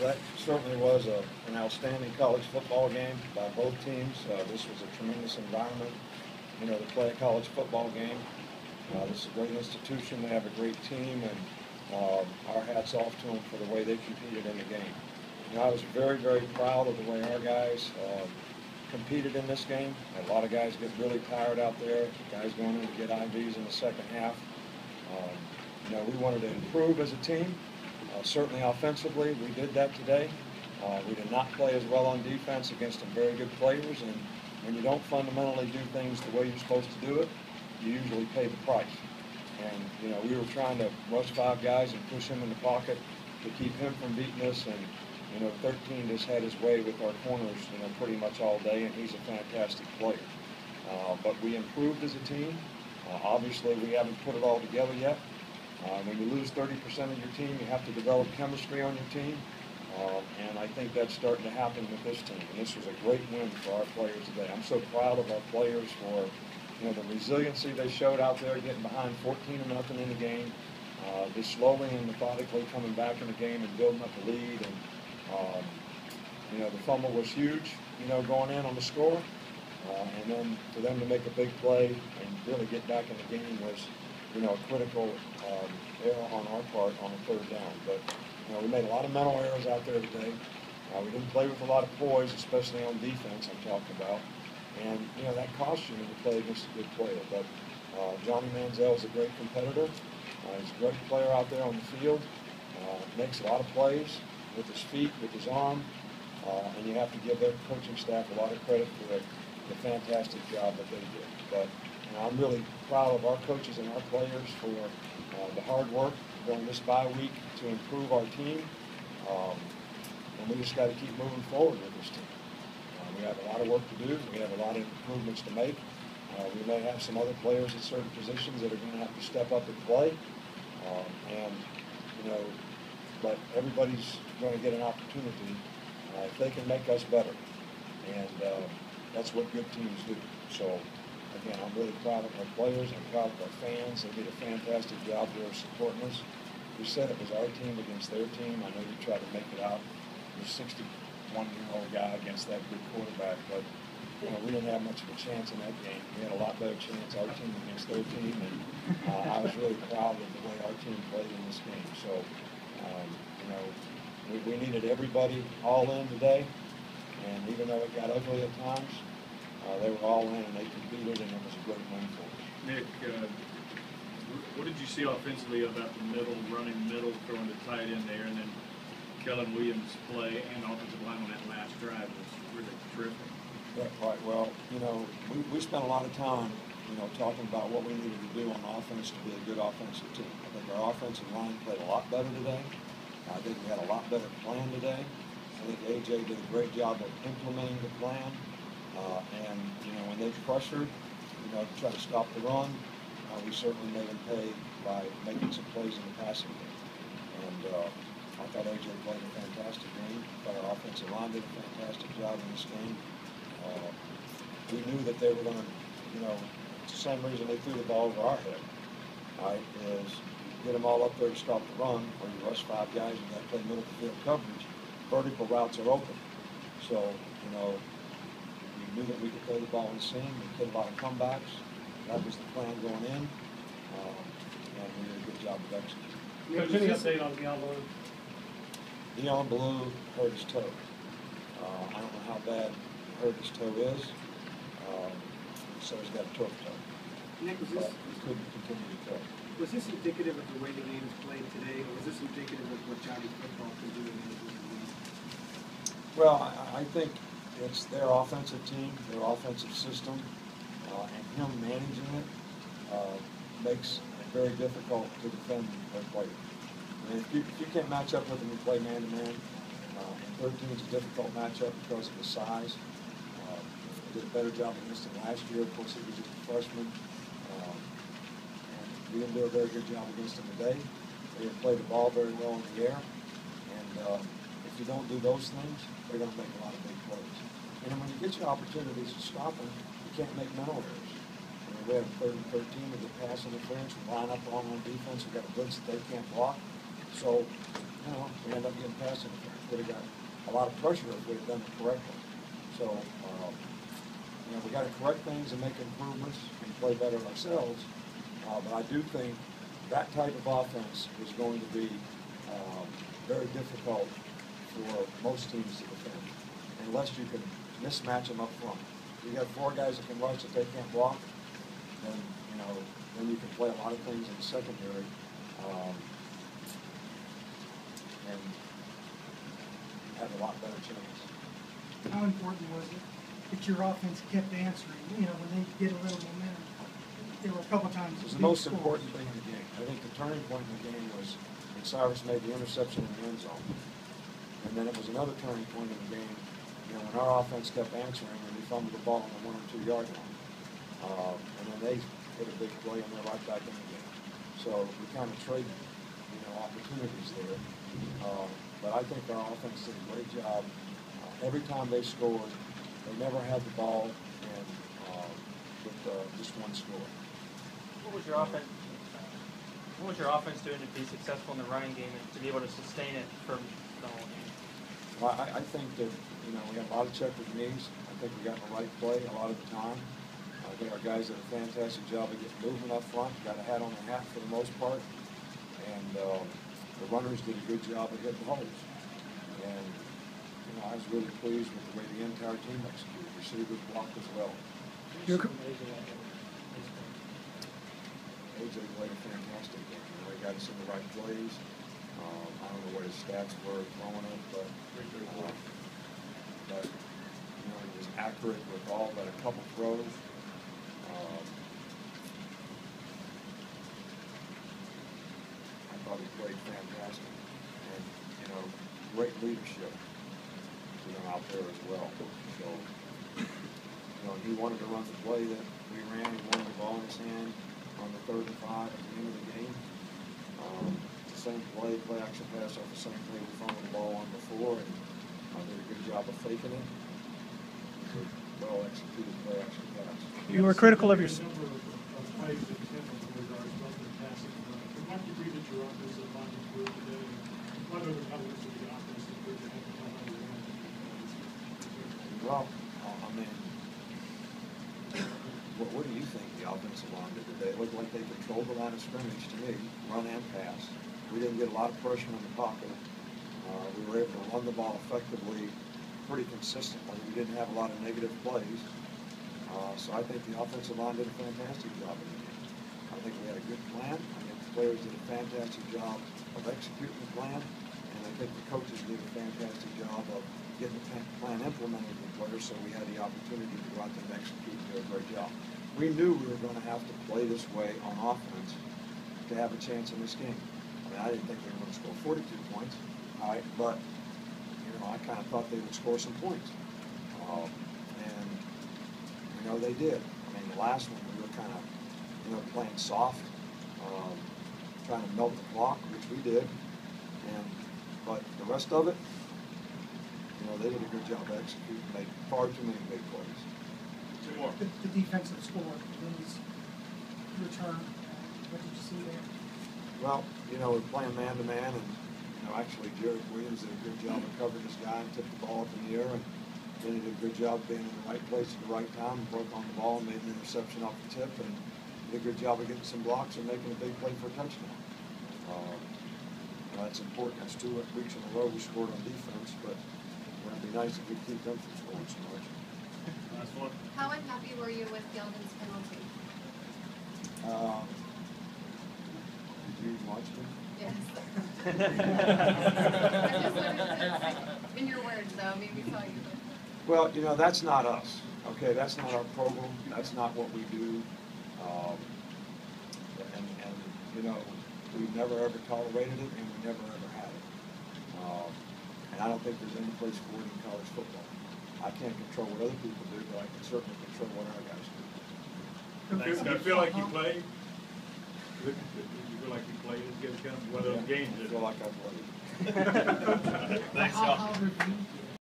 that certainly was an outstanding college football game by both teams. This was a tremendous environment, to play a college football game. This is a great institution. They have a great team, and our hats off to them for the way they competed in the game. I was very, very proud of the way our guys competed in this game. A lot of guys get really tired out there. Guys going in to get IVs in the second half. We wanted to improve as a team. Certainly offensively, we did that today. We did not play as well on defense against some very good players, and when you don't fundamentally do things the way you're supposed to do it, you usually pay the price. And, we were trying to rush 5 guys and push him in the pocket to keep him from beating us, and 13 just had his way with our corners, pretty much all day, and he's a fantastic player. But we improved as a team. Obviously, we haven't put it all together yet. When you lose 30% of your team, you have to develop chemistry on your team, and I think that's starting to happen with this team. And this was a great win for our players today. I'm so proud of our players for the resiliency they showed out there, getting behind 14-0 in the game, just slowly and methodically coming back in the game and building up the lead. And the fumble was huge, going in on the score, and then for them to make a big play and really get back in the game was a critical error on our part on a 3rd down. But, we made a lot of mental errors out there today. We didn't play with a lot of poise, especially on defense, I'm talking about. And, that cost you when you play against a good player. But Johnny Manziel is a great competitor. He's a great player out there on the field. Makes a lot of plays with his feet, with his arm. And you have to give their coaching staff a lot of credit for the fantastic job that they did. But I'm really proud of our coaches and our players for the hard work during this bye week to improve our team. And we just got to keep moving forward with this team. We have a lot of work to do. We have a lot of improvements to make. We may have some other players at certain positions that are going to have to step up and play. But everybody's going to get an opportunity if they can make us better. And that's what good teams do. So, again, I'm really proud of our players. I'm proud of our fans. They did a fantastic job there supporting us. We said it was our team against their team. I know you tried to make it out. You're a 61-year-old guy against that good quarterback, but we didn't have much of a chance in that game. We had a lot better chance, our team against their team, and I was really proud of the way our team played in this game. So, we needed everybody all in today, and even though it got ugly at times, they were all in and they competed, and it was a great win for us. Nick, what did you see offensively about the running middle, throwing the tight end there, and then Kellen Williams' play and offensive line on that last drive was really terrific? Yeah, right. Well, we spent a lot of time, talking about what we needed to do on offense to be a good offensive team. I think our offensive line played a lot better today. I think we had a lot better plan today. I think AJ did a great job of implementing the plan. And when they pressured, to try to stop the run, we certainly made them pay by making some plays in the passing game. And I thought AJ played a fantastic game. I thought our offensive line did a fantastic job in this game. We knew that they were going to, it's the same reason they threw the ball over our head, right, is get them all up there to stop the run, or you rush 5 guys, you got to play middle of the field coverage. Vertical routes are open. So, we knew that we could throw the ball in the seam. We did a lot of comebacks. That was the plan going in, and we did a good job of executing. Coach, any update on Deion Blue? Deion Blue hurt his toe. I don't know how bad hurt his toe is. So he's got a turf toe. Nick, he couldn't continue to throw. Was this indicative of the way the game is played today, or was this indicative of what Johnny football can do in the league? Well, I think it's their offensive team, their offensive system, and him managing it makes it very difficult to defend their players. I mean, if you can't match up with them and play man-to-man, and 13 is a difficult matchup because of his size. Did a better job against him last year. Of course, he was just a freshman. And we didn't do a very good job against him today. They didn't play the ball very well in the air. And if you don't do those things, they're going to make a lot of big plays. And then when you get your opportunities to stop them, you can't make mental errors. We have 3rd and 13 with the pass interference. We line up wrong on defense. We've got a blitz that they can't block. So, you know, we end up getting past it. Would have got a lot of pressure if we had done it correctly. So, you know, we got to correct things and make improvements and play better ourselves. But I do think that type of offense is going to be very difficult for most teams to defend, unless you can mismatch them up front. If you got 4 guys that can rush that they can't block, then you know, then you can play a lot of things in the secondary, and have a lot better chance. How important was it that your offense kept answering? You know, when they get a little momentum, there were a couple times. It was the most important thing in the game. I think the turning point in the game was when Cyrus made the interception in the end zone. And then it was another turning point in the game, you know, when our offense kept answering and we fumbled the ball on the 1 or 2 yard line. And then they hit a big play and they're right back in the game. So we kind of traded, you know, opportunities there. But I think our offense did a great job. Every time they scored, they never had the ball and with just one score. What was your offense? What was your offense doing to be successful in the running game and to be able to sustain it for the whole game? Well, I think that, you know, we got a lot of checkers knees. I think we got the right play a lot of the time. I think our guys did a fantastic job of getting movement up front, got a hat on their hat for the most part. And the runners did a good job of hitting holes. And, you know, I was really pleased with the way the entire team executed. Receivers blocked as well. AJ played a fantastic game. You know, he got us in the right plays. I don't know what his stats were throwing it, but you know, he was accurate with all but a couple throws. I thought he played fantastic, and you know, great leadership, you know, out there as well. So, you know, he wanted to run the play that we ran. He wanted the ball in his hand on the 3rd and 5 at the end of the game. The same play action pass off the same play we fumbled the ball on before, and did a good job of faking it. It was a well executed play action pass. You were critical of your. Number of plays that you have in regards both in passing and running. To what degree did your offensive line improve today? What are the elements of the offense that you have to tell how you run? Well, I mean, what do you think the offensive line did today? It looked like they controlled the line of scrimmage to me, run and pass. We didn't get a lot of pressure in the pocket. We were able to run the ball effectively, pretty consistently. We didn't have a lot of negative plays. So I think the offensive line did a fantastic job in the game. I think we had a good plan. I think the players did a fantastic job of executing the plan. And I think the coaches did a fantastic job of getting the plan implemented with the players, so we had the opportunity to go out there and execute and do a great job. We knew we were going to have to play this way on offense to have a chance in this game. I mean, I didn't think they were going to score 42 points, all right, but, you know, I kind of thought they would score some points. And, you know, they did. I mean, the last one we were kind of, you know, playing soft, trying to melt the clock, which we did. But the rest of it, you know, they did a good job of executing, made far too many big plays. Two more. The defensive score, Vinny's return. What did you see there? Well, you know, we're playing man-to-man, and, you know, actually Jared Williams did a good job of covering his guy and tipped the ball up in the air, and then he did a good job being in the right place at the right time, broke on the ball, and made an interception off the tip, and did a good job of getting some blocks and making a big play for a touchdown. That's important. That's 2 weeks in a row we scored on defense, but it would be nice if we keep them from scoring so much. Last one. How unhappy were you with Geldon's penalty? Did you watch them? Yes. I just wanted to, in your words, though, maybe saw you. Well, you know, that's not us. Okay, that's not our program. That's not what we do. And you know, we've never ever tolerated it, and we never ever had it. And I don't think there's any place for it in college football. I can't control what other people do, but I can certainly control what our guys do. Thanks. Do you feel like you played? Do you feel like you played as good as one of those games? I feel like I played. Thanks, y'all.